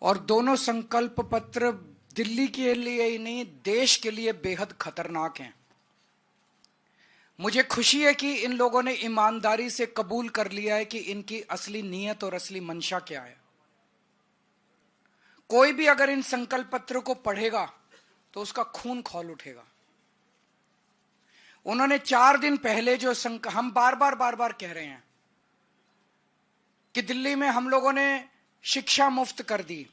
और दोनों संकल्प पत्र दिल्ली के लिए ही नहीं, देश के लिए बेहद खतरनाक हैं। मुझे खुशी है कि इन लोगों ने ईमानदारी से कबूल कर लिया है कि इनकी असली नीयत और असली मंशा क्या है। कोई भी अगर इन संकल्प पत्र को पढ़ेगा तो उसका खून खौल उठेगा। उन्होंने 4 दिन पहले जो हम बार बार कह रहे हैं कि दिल्ली में हम लोगों ने शिक्षा मुफ्त कर दी,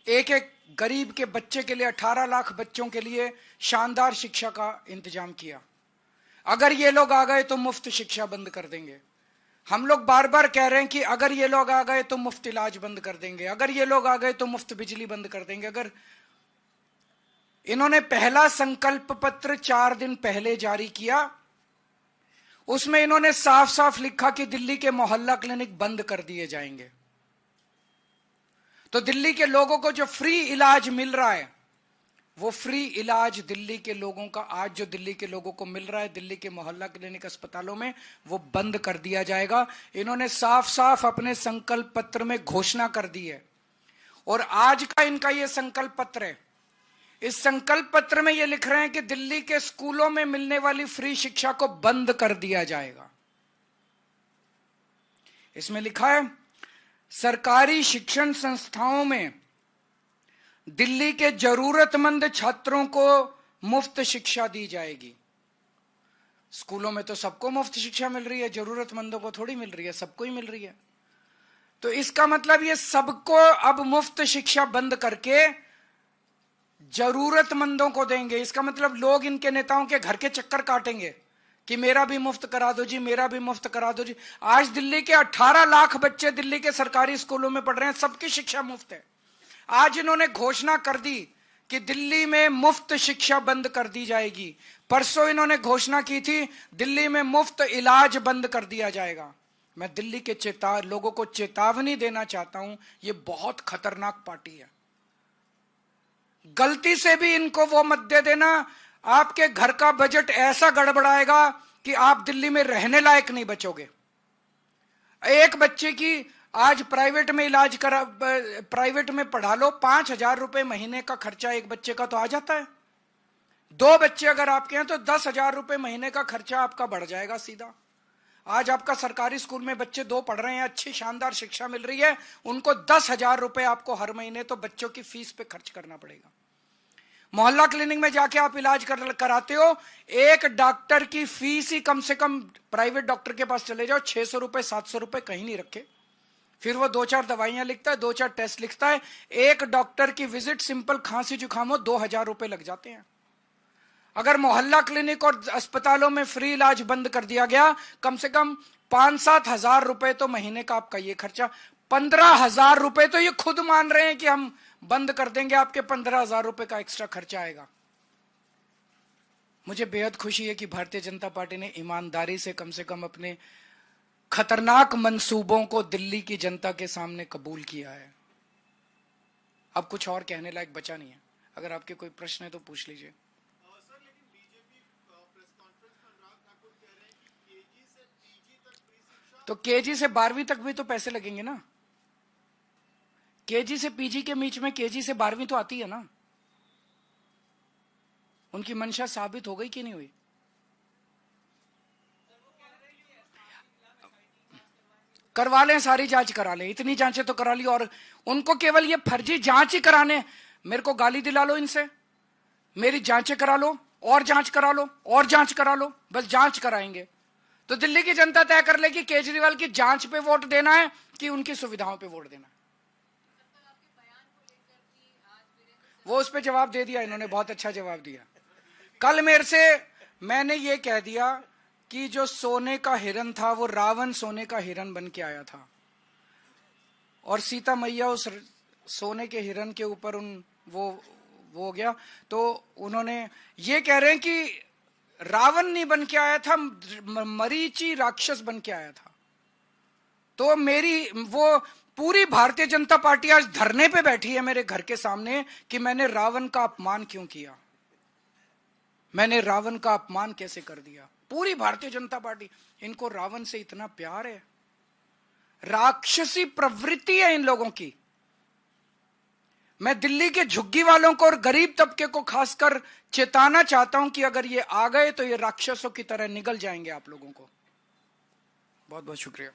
एक एक गरीब के बच्चे के लिए 18 लाख बच्चों के लिए शानदार शिक्षा का इंतजाम किया। अगर ये लोग आ गए तो मुफ्त शिक्षा बंद कर देंगे। हम लोग बार बार कह रहे हैं कि अगर ये लोग आ गए तो मुफ्त इलाज बंद कर देंगे, अगर ये लोग आ गए तो मुफ्त बिजली बंद कर देंगे। अगर इन्होंने पहला संकल्प पत्र 4 दिन पहले जारी किया, उसमें इन्होंने साफ साफ लिखा कि दिल्ली के मोहल्ला क्लिनिक बंद कर दिए जाएंगे। तो दिल्ली के लोगों को जो फ्री इलाज मिल रहा है, वो फ्री इलाज दिल्ली के लोगों का आज जो दिल्ली के लोगों को मिल रहा है दिल्ली के मोहल्ला क्लिनिक अस्पतालों में, वो बंद कर दिया जाएगा। इन्होंने साफ साफ अपने संकल्प पत्र में घोषणा कर दी है। और आज का इनका ये संकल्प पत्र है। इस संकल्प पत्र में ये लिख रहे हैं कि दिल्ली के स्कूलों में मिलने वाली फ्री शिक्षा को बंद कर दिया जाएगा। इसमें लिखा है, सरकारी शिक्षण संस्थाओं में दिल्ली के जरूरतमंद छात्रों को मुफ्त शिक्षा दी जाएगी। स्कूलों में तो सबको मुफ्त शिक्षा मिल रही है, जरूरतमंदों को थोड़ी मिल रही है, सबको ही मिल रही है। तो इसका मतलब ये सबको अब मुफ्त शिक्षा बंद करके जरूरतमंदों को देंगे। इसका मतलब लोग इनके नेताओं के घर के चक्कर काटेंगे कि मेरा भी मुफ्त करा दो जी, मेरा भी मुफ्त करा दो जी। आज दिल्ली के 18 लाख बच्चे दिल्ली के सरकारी स्कूलों में पढ़ रहे हैं, सबकी शिक्षा मुफ्त है। आज इन्होंने घोषणा कर दी कि दिल्ली में मुफ्त शिक्षा बंद कर दी जाएगी। परसों इन्होंने घोषणा की थी दिल्ली में मुफ्त इलाज बंद कर दिया जाएगा। मैं दिल्ली के लोगों को चेतावनी देना चाहता हूं, यह बहुत खतरनाक पार्टी है। गलती से भी इनको वो मत दे देना, आपके घर का बजट ऐसा गड़बड़ाएगा कि आप दिल्ली में रहने लायक नहीं बचोगे। एक बच्चे की आज प्राइवेट में इलाज करा, प्राइवेट में पढ़ा लो, 5,000 रुपए महीने का खर्चा एक बच्चे का तो आ जाता है। 2 बच्चे अगर आपके हैं तो 10,000 रुपए महीने का खर्चा आपका बढ़ जाएगा सीधा। आज आपका सरकारी स्कूल में बच्चे 2 पढ़ रहे हैं, अच्छी शानदार शिक्षा मिल रही है, उनको 10,000 रुपए आपको हर महीने तो बच्चों की फीस पे खर्च करना पड़ेगा। मोहल्ला क्लिनिक में जाके आप इलाज कराते हो, एक डॉक्टर की फीस ही कम से कम, प्राइवेट डॉक्टर के पास चले जाओ, 600 रुपए 700 रुपए कहीं नहीं रखे। फिर वो 2-4 दवाइयां लिखता है, 2-4 टेस्ट लिखता है। एक डॉक्टर की विजिट सिंपल खांसी जुकाम हो 2,000 रुपए लग जाते हैं। अगर मोहल्ला क्लिनिक और अस्पतालों में फ्री इलाज बंद कर दिया गया, कम से कम 5-7 हजार रुपए तो महीने का आपका ये खर्चा, 15,000 रुपए तो ये खुद मान रहे हैं कि हम बंद कर देंगे, आपके 15,000 रुपए का एक्स्ट्रा खर्चा आएगा। मुझे बेहद खुशी है कि भारतीय जनता पार्टी ने ईमानदारी से कम अपने खतरनाक मंसूबों को दिल्ली की जनता के सामने कबूल किया है। अब कुछ और कहने लायक बचा नहीं है। अगर आपके कोई प्रश्न है तो पूछ लीजिए। तो केजी से 12वीं तक भी तो पैसे लगेंगे ना। केजी से पीजी के बीच में केजी से 12वीं तो आती है ना। उनकी मंशा साबित हो गई कि नहीं हुई? करवा लें, सारी जांच करा लें, इतनी जांचें तो करा ली। और उनको केवल ये फर्जी जांच ही कराने, मेरे को गाली दिला लो इनसे, मेरी जांचें करा लो और जांच करा लो और जांच करा लो, बस जांच कराएंगे। तो दिल्ली की जनता तय कर ले कि केजरीवाल की जांच पे वोट देना है कि उनकी सुविधाओं पे वोट देना है। वो उस पे जवाब दे दिया इन्होंने, बहुत अच्छा जवाब दिया। कल मेरे से मैंने ये कह दिया कि जो सोने का हिरन था वो रावण सोने का हिरन बन के आया था, और सीता मैया उस सोने के हिरन के ऊपर वो हो गया। तो उन्होंने ये कह रहे हैं कि रावण नहीं बन के आया था, मरीची राक्षस बन के आया था। तो मेरी वो पूरी भारतीय जनता पार्टी आज धरने पे बैठी है मेरे घर के सामने कि मैंने रावण का अपमान क्यों किया, मैंने रावण का अपमान कैसे कर दिया। पूरी भारतीय जनता पार्टी, इनको रावण से इतना प्यार है, राक्षसी प्रवृत्ति है इन लोगों की। मैं दिल्ली के झुग्गी वालों को और गरीब तबके को खासकर चेताना चाहता हूं कि अगर ये आ गए तो ये राक्षसों की तरह निगल जाएंगे आप लोगों को। बहुत बहुत शुक्रिया।